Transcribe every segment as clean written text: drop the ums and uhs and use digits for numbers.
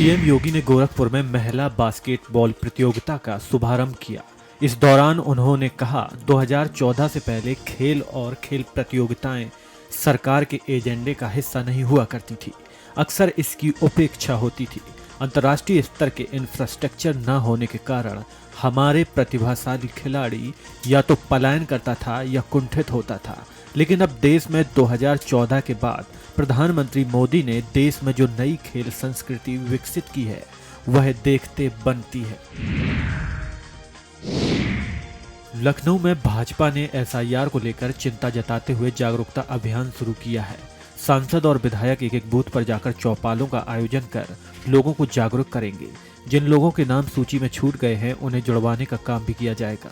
CM योगी ने गोरखपुर में महिला बास्केटबॉल प्रतियोगिता का शुभारंभ किया। इस दौरान उन्होंने कहा, 2014 से पहले खेल और खेल प्रतियोगिताएं सरकार के एजेंडे का हिस्सा नहीं हुआ करती थी। अक्सर इसकी उपेक्षा होती थी। अंतर्राष्ट्रीय स्तर के इंफ्रास्ट्रक्चर न होने के कारण हमारे प्रतिभाशाली खिलाड़ी या तो पलायन करता था या कुंठित होता था। लेकिन अब देश में 2014 के बाद प्रधानमंत्री मोदी ने देश में जो नई खेल संस्कृति विकसित की है वह देखते बनती है। लखनऊ में भाजपा ने एसआईआर को लेकर चिंता जताते हुए जागरूकता अभियान शुरू किया है। सांसद और विधायक एक एक बूथ पर जाकर चौपालों का आयोजन कर लोगों को जागरूक करेंगे। जिन लोगों के नाम सूची में छूट गए हैं उन्हें जुड़वाने का काम भी किया जाएगा।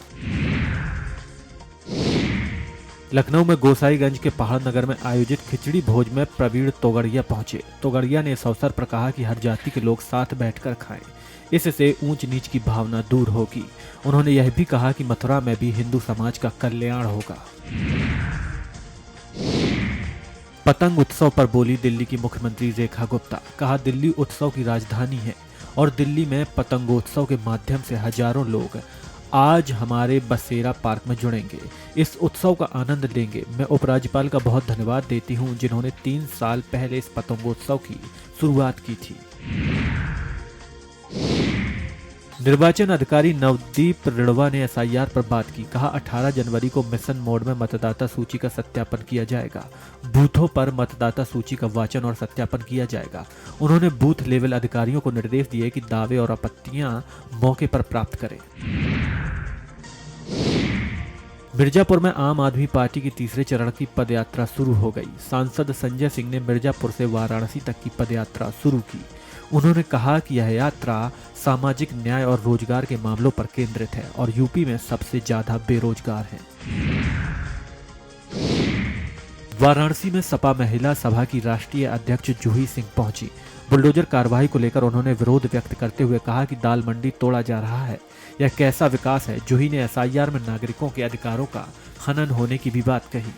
लखनऊ में गोसाईगंज के पहाड़ नगर में आयोजित खिचड़ी भोज में प्रवीण तोगड़िया पहुंचे। तोगड़िया ने इस अवसर पर कहा कि हर जाति के लोग साथ बैठकर खाएं, इससे ऊंच नीच की भावना दूर होगी। उन्होंने यह भी कहा कि मथुरा में भी हिंदू समाज का कल्याण होगा। पतंग उत्सव पर बोली दिल्ली की मुख्यमंत्री रेखा गुप्ता। कहा, दिल्ली उत्सव की राजधानी है और दिल्ली में पतंगोत्सव के माध्यम से हजारों लोग आज हमारे बसेरा पार्क में जुड़ेंगे, इस उत्सव का आनंद लेंगे। मैं उपराज्यपाल का बहुत धन्यवाद देती हूं जिन्होंने 3 साल पहले इस पतंगोत्सव की शुरुआत की थी। निर्वाचन अधिकारी नवदीप रिड़वा ने एसआईआर पर बात की। कहा, 18 जनवरी को मिशन मोड में मतदाता सूची का सत्यापन किया जाएगा। बूथों पर मतदाता सूची का वाचन और सत्यापन किया जाएगा। उन्होंने बूथ लेवल अधिकारियों को निर्देश दिए कि दावे और आपत्तियां मौके पर प्राप्त करें। मिर्जापुर में आम आदमी पार्टी की तीसरे चरण की पदयात्रा शुरू हो गई। सांसद संजय सिंह ने मिर्जापुर से वाराणसी तक की पदयात्रा शुरू की। उन्होंने कहा कि यह यात्रा सामाजिक न्याय और रोजगार के मामलों पर केंद्रित है और यूपी में सबसे ज्यादा बेरोजगार हैं। वाराणसी में सपा महिला सभा की राष्ट्रीय अध्यक्ष जूही सिंह पहुंची। बुलडोजर कार्रवाई को लेकर उन्होंने विरोध व्यक्त करते हुए कहा कि दाल मंडी तोड़ा जा रहा है, यह कैसा विकास है। जूही ने एसआईआर में नागरिकों के अधिकारों का हनन होने की भी बात कही।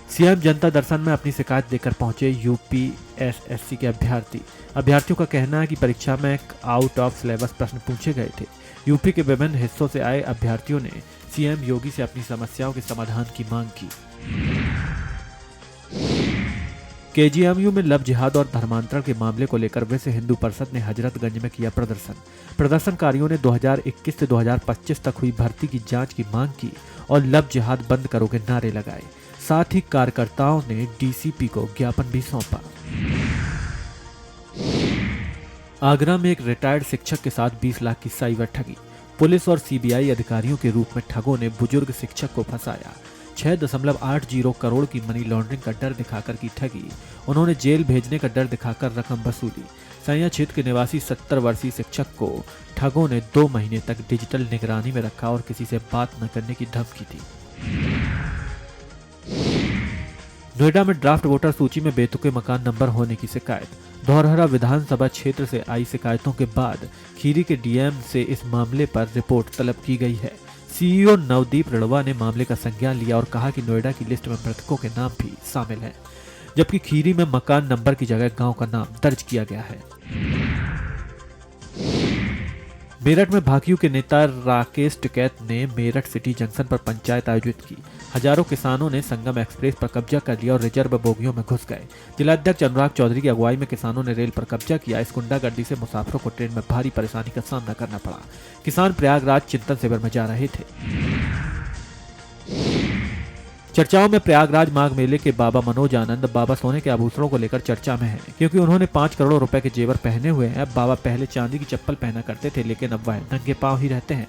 सीएम जनता दर्शन में अपनी शिकायत देकर पहुंचे यूपीएसएससी के अभ्यर्थियों का कहना है कि परीक्षा में आउट ऑफ सिलेबस प्रश्न पूछे गए थे। यूपी के विभिन्न हिस्सों से आए अभ्यर्थियों ने सीएम योगी से अपनी समस्याओं के समाधान की मांग की। केजीएमयू में लव जिहाद और धर्मांतरण के मामले को लेकर विश्व हिंदू परिषद ने हजरतगंज में किया प्रदर्शन। प्रदर्शनकारियों ने 2021 से 2025 तक हुई भर्ती की जांच की मांग की और लव जिहाद बंद करो के नारे लगाए। साथ ही कार्यकर्ताओं ने डीसीपी को ज्ञापन भी सौंपा। आगरा में एक रिटायर्ड शिक्षक के साथ 20 लाख की साइबर ठगी। पुलिस और सीबीआई अधिकारियों के रूप में ठगों ने बुजुर्ग शिक्षक को फंसाया। 6.80 करोड़ की मनी लॉन्ड्रिंग का डर दिखाकर की ठगी। उन्होंने जेल भेजने का डर दिखाकर रकम वसूली। सैया क्षेत्र के निवासी 70 वर्षीय शिक्षक को ठगों ने 2 महीने तक डिजिटल निगरानी में रखा और किसी से बात न करने की धमकी दी। नोएडा में ड्राफ्ट वोटर सूची में बेतुके मकान नंबर होने की शिकायत। धौरहरा विधानसभा क्षेत्र से आई शिकायतों के बाद खीरी के डीएम से इस मामले पर रिपोर्ट तलब की गई है। सीईओ नवदीप रिड़वा ने मामले का संज्ञान लिया और कहा कि नोएडा की लिस्ट में मृतकों के नाम भी शामिल हैं, जबकि खीरी में मकान नंबर की जगह गांव का नाम दर्ज किया गया है। मेरठ में भाकियू के नेता राकेश टिकैत ने मेरठ सिटी जंक्शन पर पंचायत आयोजित की। हजारों किसानों ने संगम एक्सप्रेस पर कब्जा कर लिया और रिजर्व बोगियों में घुस गए। जिलाध्यक्ष अनुराग चौधरी की अगुवाई में किसानों ने रेल पर कब्जा किया। इस गुंडागर्दी से मुसाफिरों को ट्रेन में भारी परेशानी का सामना करना पड़ा। किसान प्रयागराज चिंतन शिविर में जा रहे थे। चर्चाओं में प्रयागराज माघ मेले के बाबा मनोज आनंद बाबा सोने के आभूषणों को लेकर चर्चा में है, क्योंकि उन्होंने 5 करोड़ रुपए के जेवर पहने हुए हैं। बाबा पहले चांदी की चप्पल पहना करते थे, लेकिन अब वह नंगे पांव ही रहते हैं।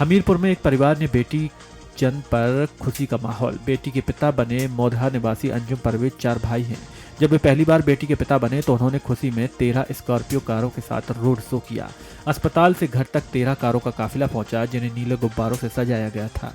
हमीरपुर में एक परिवार ने बेटी जन्म पर खुशी का माहौल। बेटी के पिता बने मौधा निवासी अंजुम परवेज 4 भाई हैं। जब वे पहली बार बेटी के पिता बने तो उन्होंने खुशी में 13 स्कॉर्पियो कारों के साथ रोड शो किया। अस्पताल से घर तक 13 कारों का काफिला पहुंचा, जिन्हें नीले गुब्बारों से सजाया गया था।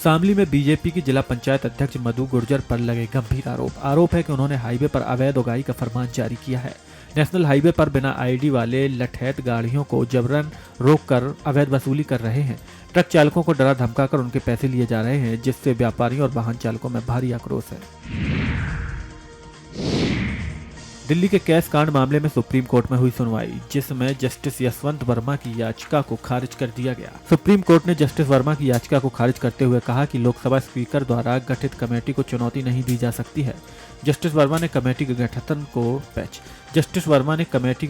शामली में बीजेपी की जिला पंचायत अध्यक्ष मधु गुर्जर पर लगे गंभीर आरोप है कि उन्होंने हाईवे पर अवैध उगाही का फरमान जारी किया है। नेशनल हाईवे पर बिना आईडी वाले लठैत गाड़ियों को जबरन रोककर अवैध वसूली कर रहे हैं। ट्रक चालकों को डरा धमकाकर उनके पैसे लिए जा रहे हैं, जिससे व्यापारियों और वाहन चालकों में भारी आक्रोश है। दिल्ली के कैश कांड मामले में सुप्रीम कोर्ट में हुई सुनवाई, जिसमें जस्टिस यशवंत वर्मा की याचिका को खारिज कर दिया गया। सुप्रीम कोर्ट ने जस्टिस वर्मा की याचिका को खारिज करते हुए कहा कि लोकसभा स्पीकर द्वारा गठित कमेटी को चुनौती नहीं दी जा सकती है। जस्टिस वर्मा ने कमेटी के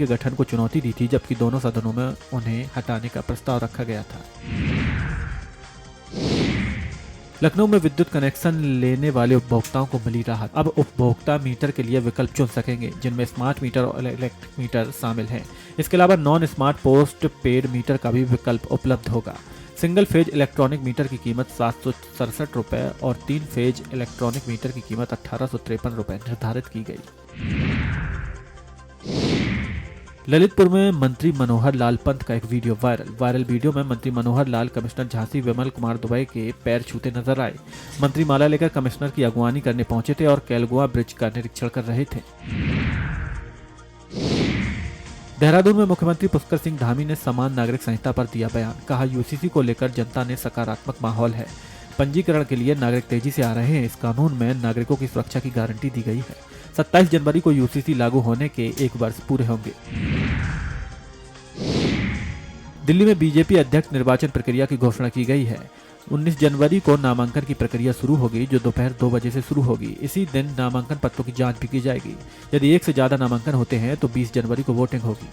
गठन को चुनौती दी थी, जबकि दोनों सदनों में उन्हें हटाने का प्रस्ताव रखा गया था। लखनऊ में विद्युत कनेक्शन लेने वाले उपभोक्ताओं को मिली राहत। अब उपभोक्ता मीटर के लिए विकल्प चुन सकेंगे, जिनमें स्मार्ट मीटर और इलेक्ट्रिक मीटर शामिल हैं। इसके अलावा non smart postpaid meter का भी विकल्प उपलब्ध होगा। सिंगल फेज इलेक्ट्रॉनिक मीटर की कीमत 767 रुपए और 3 फेज इलेक्ट्रॉनिक मीटर की कीमत 1853 रुपए निर्धारित की गई। ललितपुर में मंत्री मनोहर लाल पंत का एक वीडियो वायरल वीडियो में मंत्री मनोहर लाल कमिश्नर झांसी विमल कुमार दुबे के पैर छूते नजर आए। मंत्री माला लेकर कमिश्नर की अगवानी करने पहुंचे थे और कैलगुआ ब्रिज का निरीक्षण कर रहे थे। देहरादून में मुख्यमंत्री पुष्कर सिंह धामी ने समान नागरिक संहिता पर दिया बयान। कहा, यूसीसी को लेकर जनता में सकारात्मक माहौल है। पंजीकरण के लिए नागरिक तेजी से आ रहे हैं। इस कानून में नागरिकों की सुरक्षा की गारंटी दी गई है। 27 जनवरी को यूसीसी लागू होने के 1 वर्ष पूरे होंगे। दिल्ली में बीजेपी अध्यक्ष निर्वाचन प्रक्रिया की घोषणा की गई है। 19 जनवरी को नामांकन की प्रक्रिया शुरू होगी, जो दोपहर 2 बजे से शुरू होगी। इसी दिन नामांकन पत्रों की जांच भी की जाएगी। यदि 1 से ज्यादा नामांकन होते हैं तो 20 जनवरी को वोटिंग होगी।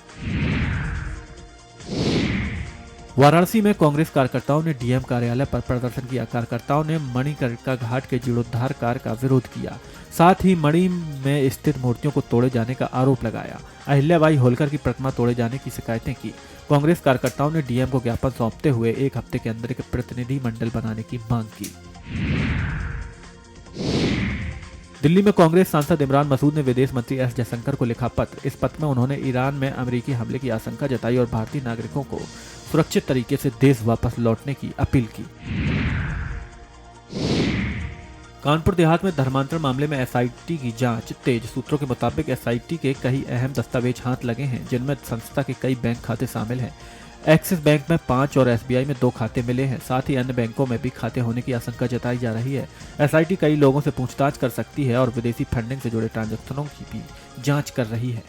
वाराणसी में कांग्रेस कार्यकर्ताओं ने डीएम कार्यालय पर प्रदर्शन किया। कार्यकर्ताओं ने मणिकर्णिका घाट के जीर्णोद्धार कार्य का विरोध किया। साथ ही मणि में स्थित मूर्तियों को तोड़े जाने का आरोप लगाया। अहिल्याबाई होलकर की प्रतिमा तोड़े जाने की शिकायतें की। कांग्रेस कार्यकर्ताओं ने डीएम को ज्ञापन सौंपते हुए 1 हफ्ते के अंदर एक प्रतिनिधि मंडल बनाने की मांग की। दिल्ली में कांग्रेस सांसद इमरान मसूद ने विदेश मंत्री एस जयशंकर को लिखा पत्र। इस पत्र में उन्होंने ईरान में अमेरिकी हमले की आशंका जताई और भारतीय नागरिकों को सुरक्षित तरीके से देश वापस लौटने की अपील की। कानपुर देहात में धर्मांतरण मामले में एसआईटी की जांच तेज। सूत्रों के मुताबिक एसआईटी के कई अहम दस्तावेज हाथ लगे हैं, जिनमें संस्था के कई बैंक खाते शामिल हैं। एक्सिस बैंक में 5 और एसबीआई में 2 खाते मिले हैं। साथ ही अन्य बैंकों में भी खाते होने की आशंका जताई जा रही है। एसआईटी कई लोगों से पूछताछ कर सकती है और विदेशी फंडिंग से जुड़े ट्रांजैक्शनों की भी जांच कर रही है।